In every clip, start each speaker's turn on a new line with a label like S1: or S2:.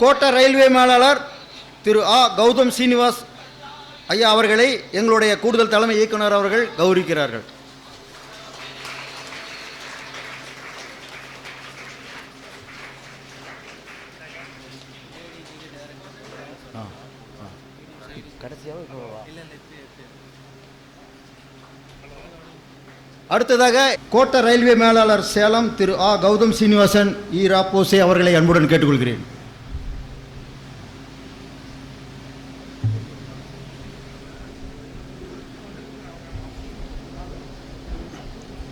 S1: கோட்ட ரயில்வே மேலாளர் திரு கௌதம் ஸ்ரீனிவாஸ் ஐயா அவர்களை எங்களுடைய கூடுதல் தலைமை இயக்குனர் அவர்கள் கௌரவிக்கிறார்கள். அடுத்ததாக கோட்ட ரயில்வே மேலாளர் சேலம் திரு கௌதம் சீனிவாசன் ஈராப்போசே அவர்களை அன்புடன் கேட்டுக்கொள்கிறேன்.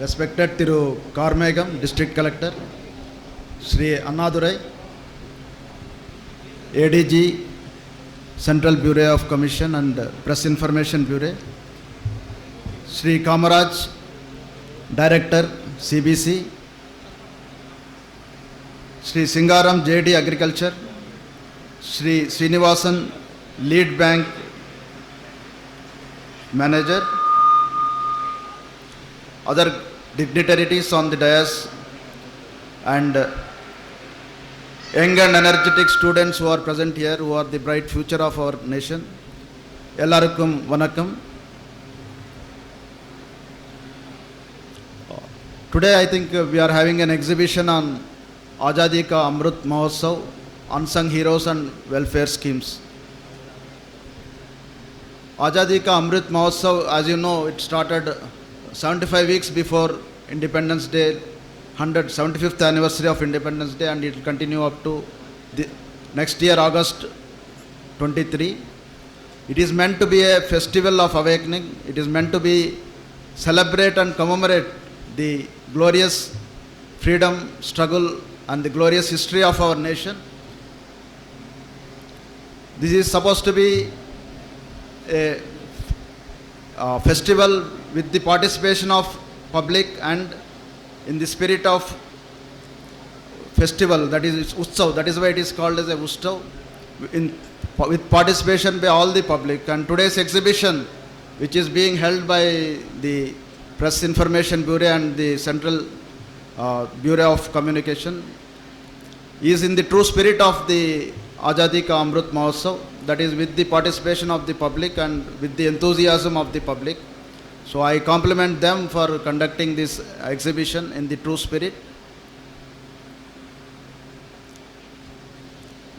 S1: Respected Thiru Karmegam, District Collector, Sri Annadurai, ADG, Central Bureau of Commission and Press Information Bureau, Sri Kamaraj, Director, CBC, Sri Singaram, JD Agriculture, Sri Srinivasan, Lead Bank Manager, other dignitaries on the dais, and young and energetic students who are present here, who are the bright future of our nation. Ellarukkum vanakkam. Today I think we are having an exhibition on Azadi Ka Amrit Mahotsav, unsung heroes and welfare schemes. Azadi Ka Amrit Mahotsav, as you know, it started 75 weeks before Independence Day, 175th anniversary of Independence Day, and it will continue up to the next year, August 23. It is meant to be a festival of awakening. It is meant to be celebrate and commemorate the glorious freedom struggle and the glorious history of our nation. This is supposed to be a festival with the participation of public and in the spirit of festival, that is Utsav, that is why it is called as a Utsav, with participation by all the public. And today's exhibition, which is being held by the Press Information Bureau and the Central Bureau of Communication, is in the true spirit of the Azadi Ka Amrit Mahotsav, that is with the participation of the public and with the enthusiasm of the public. So I compliment them for conducting this exhibition in the true spirit.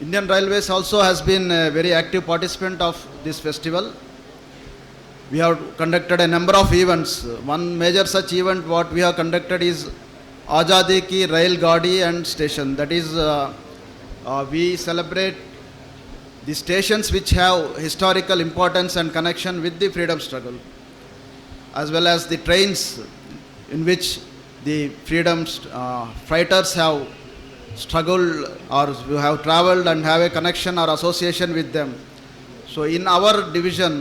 S1: Indian Railways also has been a very active participant of this festival. We have conducted a number of events. One major such event what we have conducted is Azadi Ki Rail Gadi and Station. That is, we celebrate the stations which have historical importance and connection with the freedom struggle, as well as the trains in which the freedom fighters have struggled or have travelled and have a connection or association with them. So in our division,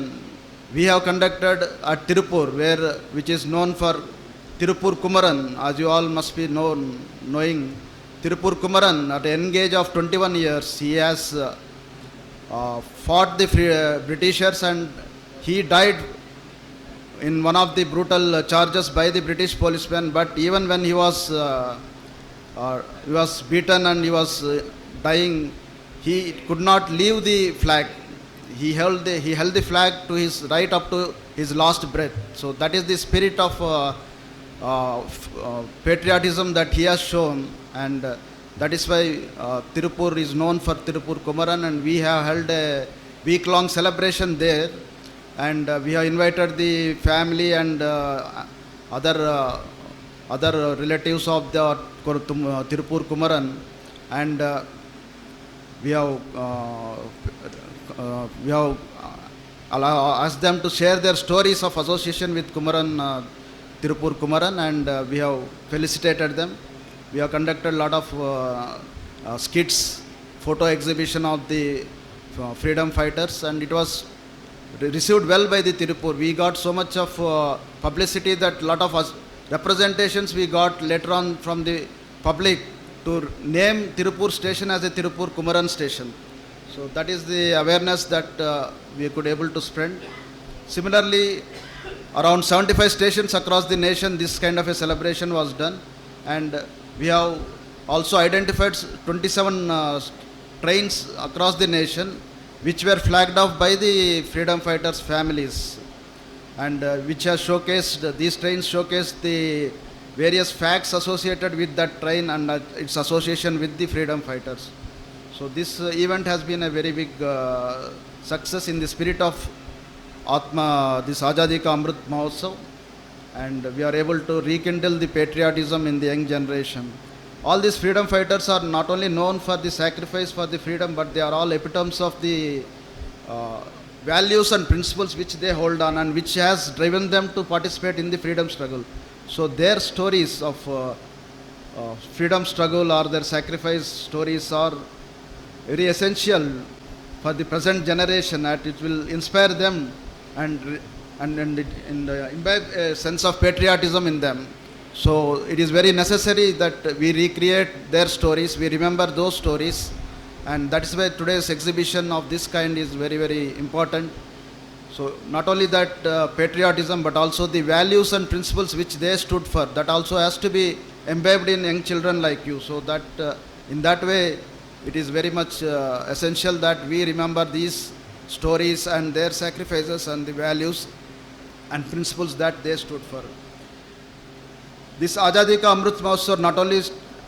S1: we have conducted at Tirupur, which is known for Tirupur Kumaran, as you all must be knowing. Tirupur Kumaran, at a young age of 21 years, he has fought the Britishers, and he died in one of the brutal charges by the British policemen. But even when he was beaten and he was dying, he could not leave the flag. He held the flag to his right up to his last breath. So that is the spirit of patriotism that he has shown, and that is why Tirupur is known for Tirupur Kumaran, and we have held a week-long celebration there, and we have invited the family and other relatives of the Tirupur Kumaran, and we have asked them to share their stories of association with Kumaran, Tirupur Kumaran, and we have felicitated them. We have conducted a lot of skits, photo exhibition of the freedom fighters, and it was received well by the Tirupur. We got so much of publicity that a lot of representations we got later on from the public to name Tirupur station as a Tirupur Kumaran station. So that is the awareness that we could able to spread. Similarly, around 75 stations across the nation, this kind of a celebration was done, and we have also identified 27 trains across the nation which were flagged off by the freedom fighters' families, and which has showcased, these trains showcased the various facts associated with that train and its association with the freedom fighters. So this event has been a very big success in the spirit of Atma, this Azadi Ka Amrit Mahotsav, and we are able to rekindle the patriotism in the young generation. All these freedom fighters are not only known for the sacrifice for the freedom, but they are all epitomes of the values and principles which they hold on and which has driven them to participate in the freedom struggle. So their stories of freedom struggle or their sacrifice stories are very essential for the present generation, that it will inspire them and imbibe a sense of patriotism in them. So it is very necessary that we recreate their stories, we remember those stories, and that is why today's exhibition of this kind is very, very important. So not only that patriotism, but also the values and principles which they stood for, that also has to be imbibed in young children like you. So that in that way, it is very much essential that we remember these stories and their sacrifices and the values and principles that they stood for. This Azadi Ka Amrit Mahotsav not only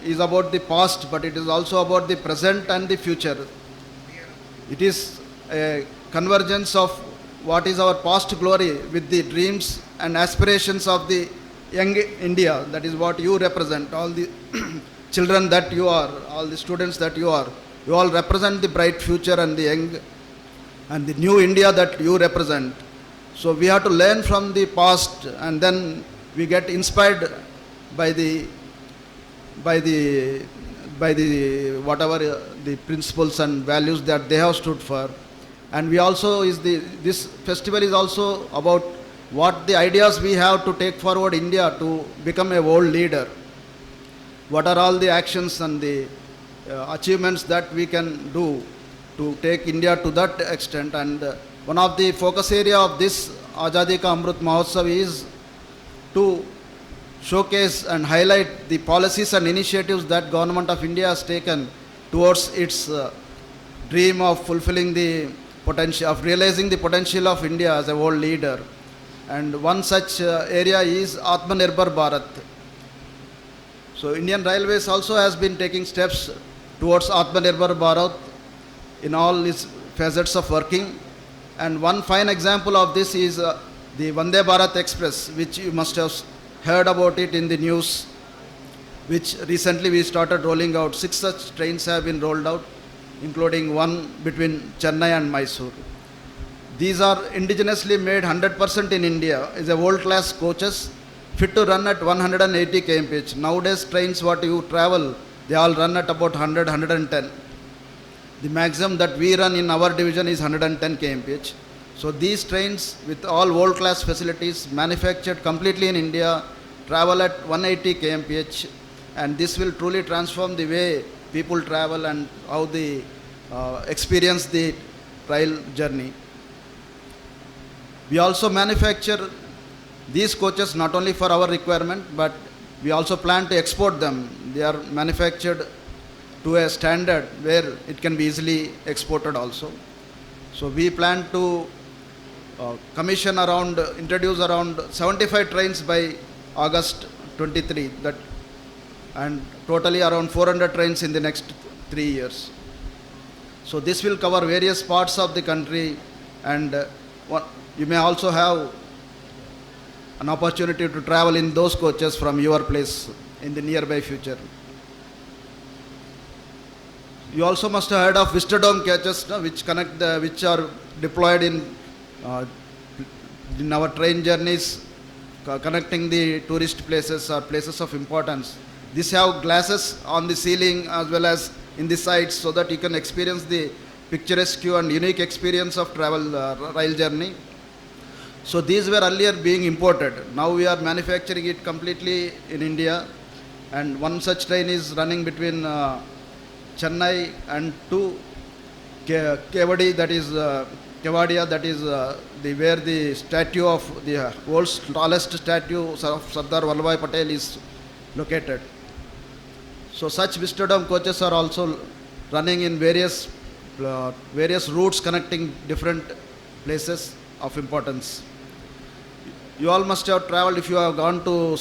S1: is about the past, but it is also about the present and the future. It is a convergence of what is our past glory with the dreams and aspirations of the young India. That is what you represent, all the children that you are, all the students that you are. You all represent the bright future and the young and the new India that you represent. So we have to learn from the past, and then we get inspired by the whatever the principles and values that they have stood for. And we also this festival is also about what the ideas we have to take forward India to become a world leader. What are all the actions and the achievements that we can do to take India to that extent. And one of the focus area of this Azadi Ka Amrit Mahotsav is to showcase and highlight the policies and initiatives that Government of India has taken towards its dream of fulfilling the potential, of realizing the potential of India as a world leader. And one such area is Atmanirbhar Bharat. So Indian Railways also has been taking steps towards Atmanirbhar Bharat in all its facets of working. And one fine example of this is the Vande Bharat Express, which you must have heard about it in the news, which recently we started rolling out. 6 such trains have been rolled out, including one between Chennai and Mysore. These are indigenously made 100% in India. It's a world-class coaches fit to run at 180 kmph. Nowadays trains what you travel, they all run at about 100, 110. The maximum that we run in our division is 110 kmph. So these trains with all world-class facilities manufactured completely in India travel at 180 kmph, and this will truly transform the way people travel and how they experience the rail journey. We also manufacture these coaches not only for our requirement, but we also plan to export them. They are manufactured to a standard where it can be easily exported also. So we plan to introduce around 75 trains by August 23, and totally around 400 trains in the next 3 years. So this will cover various parts of the country, and you may also have an opportunity to travel in those coaches from your place in the nearby future. You also must have heard of Vistadome coaches, which are deployed in our train journeys, connecting the tourist places or places of importance. These have glasses on the ceiling as well as in the sides, so that you can experience the picturesque and unique experience of travel rail journey. So these were earlier being imported. Now we are manufacturing it completely in India, and one such train is running between Chennai and to Kevadia, that is where the statue of the world's tallest statue of Sardar Vallabhbhai Patel is located. So such Vistadome coaches are also running in various routes connecting different places of importance. You all must have traveled if you have gone to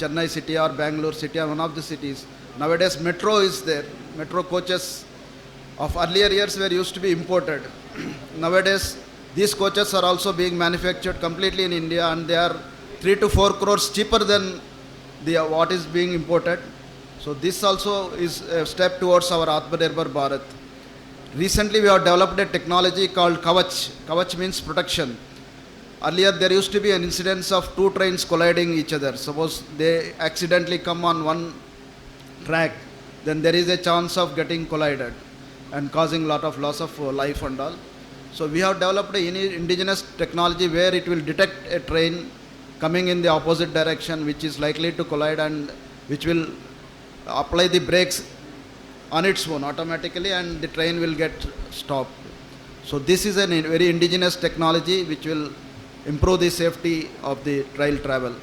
S1: Chennai city or Bangalore city or one of the cities. Nowadays metro is there. Metro coaches of earlier years were used to be imported. Nowadays these coaches are also being manufactured completely in India, and they are 3 to 4 crores cheaper than what is being imported. So this also is a step towards our Atmanirbhar Bharat. Recently we have developed a technology called Kavach. Kavach means protection. Earlier there used to be an incidence of two trains colliding each other. Suppose they accidentally come on one track, then there is a chance of getting collided and causing lot of loss of life and all. So we have developed an indigenous technology where it will detect a train coming in the opposite direction which is likely to collide, and which will apply the brakes on its own automatically, and the train will get stopped. So this is a very indigenous technology which will improve the safety of the rail travel.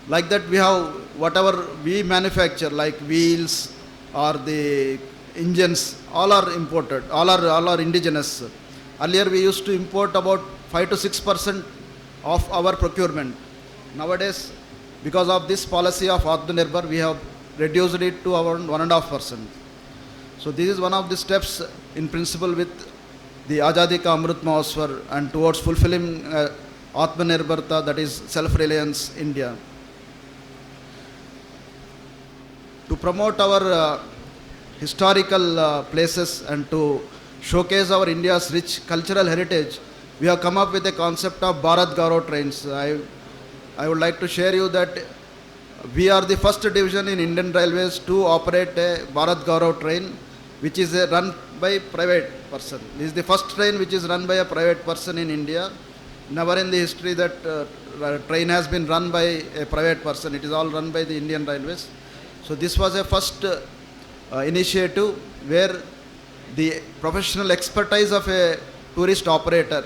S1: Like that we have whatever we manufacture, like wheels or the engines, all are imported, all are indigenous. Earlier we used to import about 5 to 6% of our procurement. Nowadays, because of this policy of Atmanirbhar, we have reduced it to around 1.5%. So this is one of the steps in principle with the Azadi Ka Amrit Mahotsav and towards fulfilling Atmanirbharta, that is self-reliance India. To promote our historical places and to showcase our India's rich cultural heritage, we have come up with a concept of Bharat Gaurav trains. I would like to share you that we are the first division in Indian Railways to operate a Bharat Gaurav train, which is run by private person. This is the first train which is run by a private person in India. Never in the history that train has been run by a private person. It is all run by the Indian Railways. So this was a first initiative where the professional expertise of a tourist operator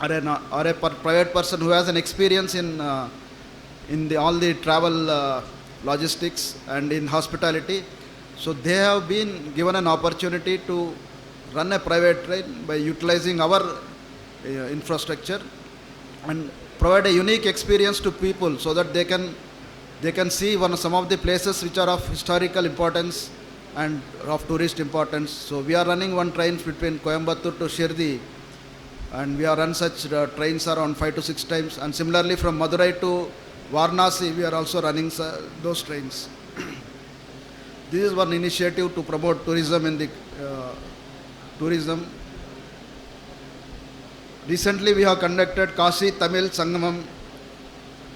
S1: or a private person who has an experience in all the travel logistics and in hospitality. So they have been given an opportunity to run a private train by utilizing our infrastructure and provide a unique experience to people so that they can see some of the places which are of historical importance and of tourist importance. So we are running one train between Coimbatore to Shirdi, and we have run such trains around 5 to 6 times, and similarly from Madurai to Varanasi we are also running those trains. This is one initiative to promote tourism in the tourism. Recently we have conducted Kashi Tamil Sangamam,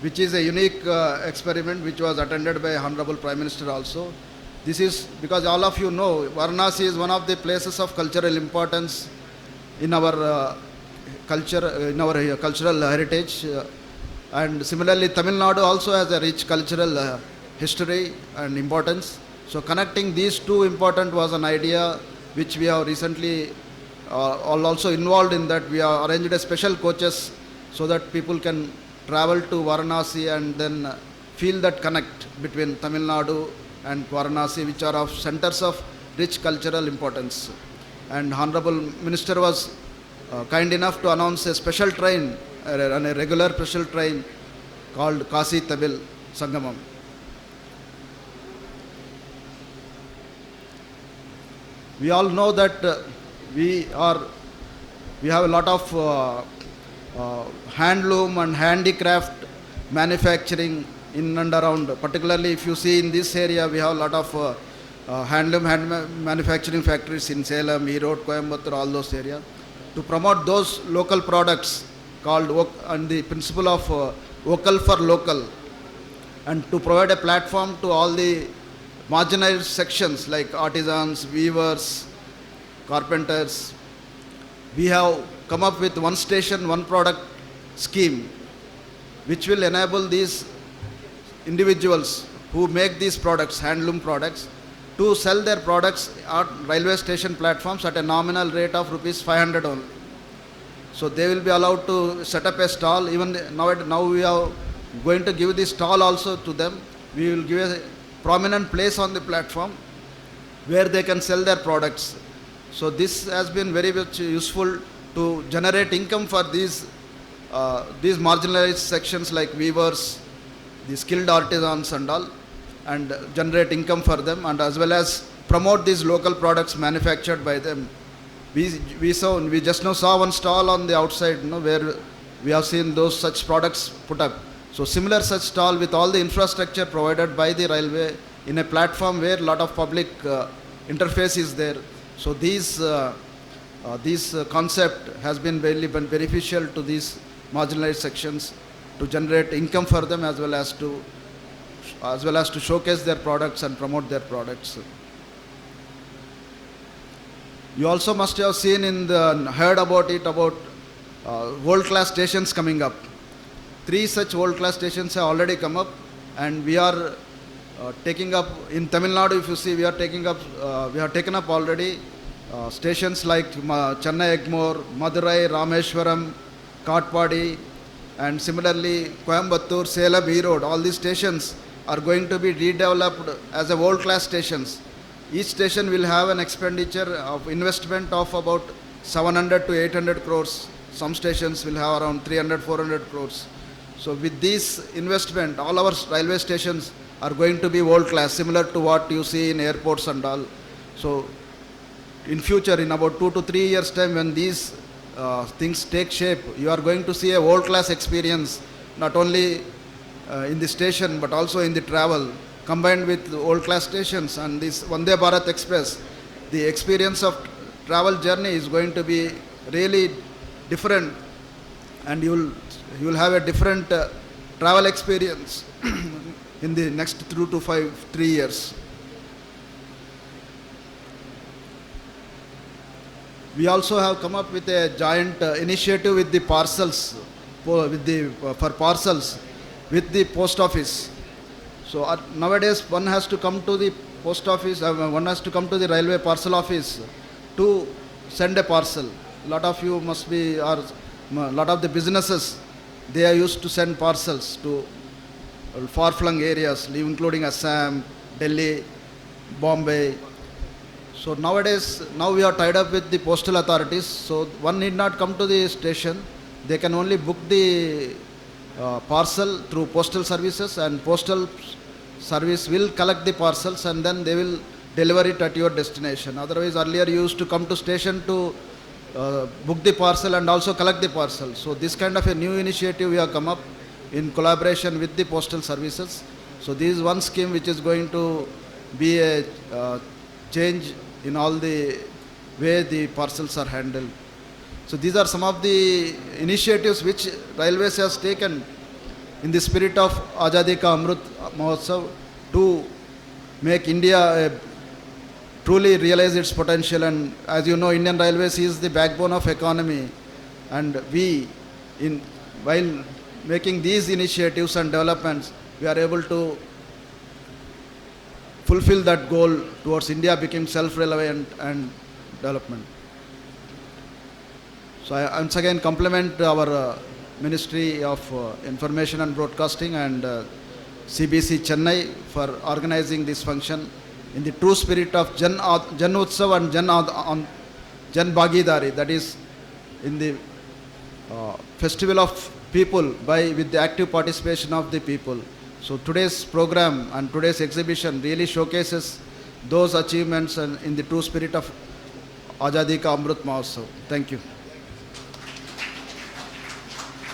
S1: which is a unique experiment which was attended by Honorable Prime Minister also. This is because all of you know Varanasi is one of the places of cultural importance in our cultural heritage, and similarly Tamil Nadu also has a rich cultural history and importance. So connecting these two important was an idea which we have recently also involved in that. We have arranged a special coaches so that people can travel to Varanasi and then feel that connect between Tamil Nadu and Varanasi, which are of centers of rich cultural importance. And Honorable Minister was kind enough to announce a special train, a regular special train called Kashi Tamil Sangamam. We all know that we have a lot of handloom and handicraft manufacturing in and around. Particularly if you see in this area, we have a lot of handloom manufacturing factories in Salem, Erode, Coimbatore, all those areas. To promote those local products called and the principle of vocal for local, and to provide a platform to all the marginalized sections like artisans, weavers, carpenters, we have come up with one station, one product scheme, which will enable these individuals who make these products, handloom products, to sell their products at railway station platforms at a nominal rate of rupees 500 only. So they will be allowed to set up a stall. Even now we are going to give the stall also to them. We will give a prominent place on the platform, where they can sell their products. So this has been very much useful to generate income for these marginalized sections like weavers, the skilled artisans and all, and generate income for them, and as well as promote these local products manufactured by them. We just now saw one stall on the outside, where we have seen those such products put up. So similar such stall with all the infrastructure provided by the railway in a platform where a lot of public interface is there. So this concept has been very beneficial to these marginalized sections to generate income for them, as well as to showcase their products and promote their products. You also must have heard about world-class stations coming up. 3 such world-class stations have already come up, and we are taking up in Tamil Nadu. If you see, we have taken up already stations like Chennai Egmore, Madurai, Rameshwaram, Katpadi, and similarly Coimbatore, Salem, Erode. All these stations are going to be redeveloped as a world-class stations. Each station will have an expenditure of investment of about 700 to 800 crores. Some stations will have around 300, 400 crores. So with this investment, all our railway stations are going to be world-class, similar to what you see in airports and all. So in future, in about 2 to 3 years' time, when these things take shape, you are going to see a world-class experience, not only in the station, but also in the travel. Combined with world-class stations and this Vande Bharat Express, the experience of travel journey is going to be really different, and you will have a different travel experience in the next 3 to 3 years. We also have come up with a joint initiative with the parcels, for parcels with the post office. So nowadays one has to come to the post office, one has to come to the railway parcel office to send a parcel. A lot of you must be, or a lot of the businesses, they are used to send parcels to far-flung areas, including Assam, Delhi, Bombay. So nowadays, we are tied up with the postal authorities, so one need not come to the station. They can only book the parcel through postal services, and postal service will collect the parcels and then they will deliver it at your destination. Otherwise, earlier you used to come to station to book the parcel and also collect the parcel. So this kind of a new initiative we have come up in collaboration with the postal services. So this is one scheme which is going to be a change in all the way the parcels are handled. So these are some of the initiatives which Railways has taken in the spirit of Azadi Ka Amrit Mahotsav to make India truly realize its potential. And as you know, Indian Railways is the backbone of economy, and while making these initiatives and developments, we are able to fulfill that goal towards India becoming self-reliant and development. So I once again compliment our Ministry of Information and Broadcasting and CBC Chennai for organizing this function in the true spirit of Jan Utsav and Jan Bhagidari, that is in the festival of people with the active participation of the people. So today's program and today's exhibition really showcases those achievements and in the true spirit of Azadi Ka Amrit Mahotsav. Thank you.